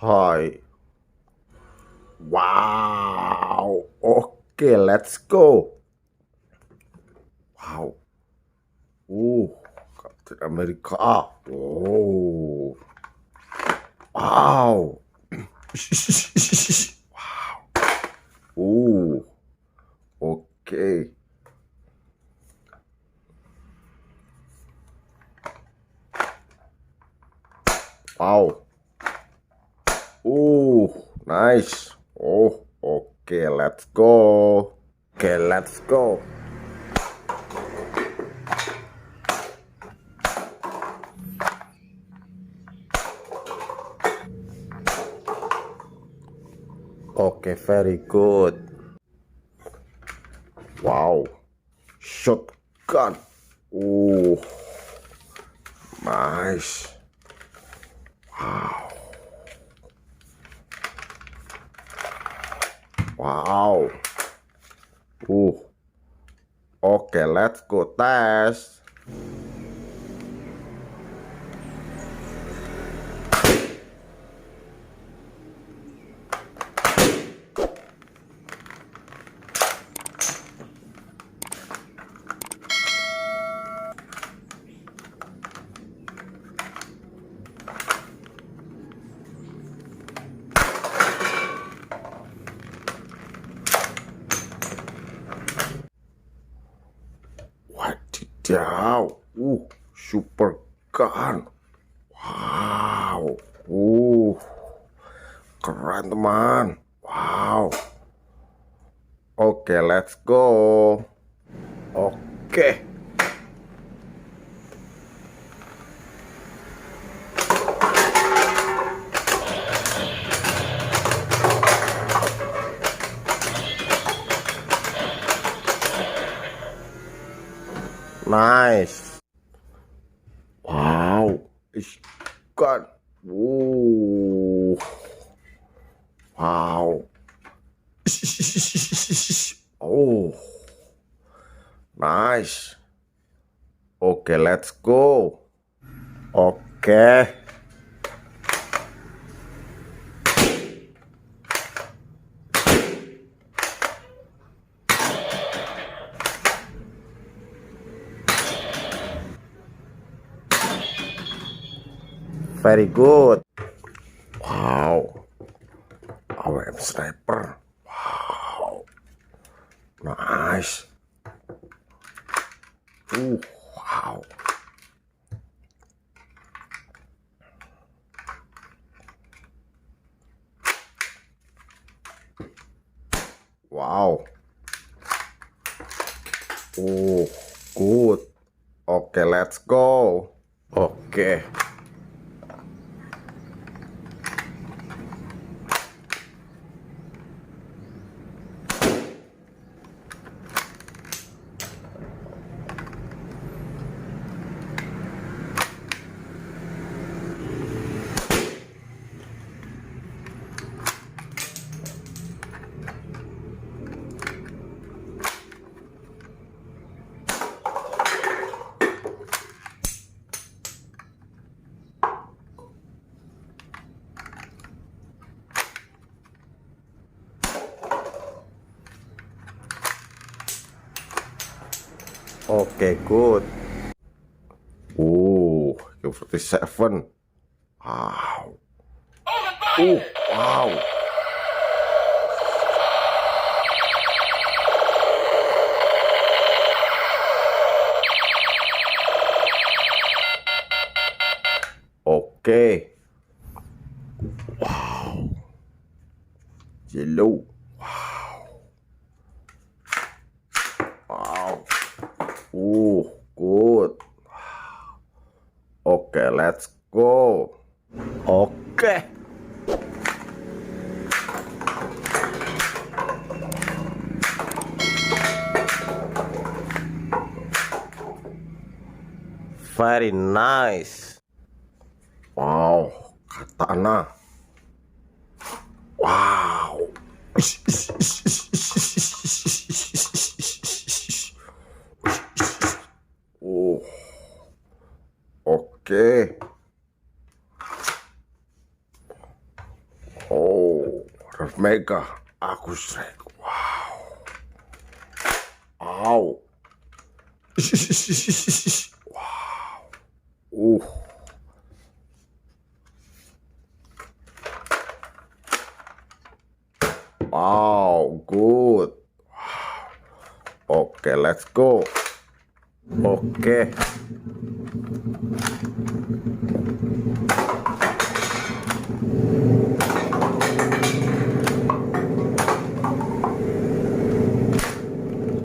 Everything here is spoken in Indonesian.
Hai. Wow. Oke, let's go. Wow. Captain America. Oh. Wow. Wow. Oke. Wow. Nice. Oh, oke, let's go. Oke, let's go. Oke, very good. Wow. Shotgun. Nice. Wow. Oke, let's go tes. Wadidaw. Supercar. Wow. Keren teman. Wow. Oke, let's go. Oke. Nice. Wow. It's good. Wow. Oh. Nice. Oke, let's go. Oke. Very good. Wow. AWM sniper. Wow. Nice. Wow. Wow. Good. Oke, let's go. Oke. Oke, good. AK47. Wow. Wow. Oke. Wow. Yellow. Wow. Good. Oke, let's go. Oke. Very nice. Wow, Katana. Wow. Oke. Oh, Mega, aku strike. Wow. Wow. Wow. Wow, good. Oke, let's go. Oke.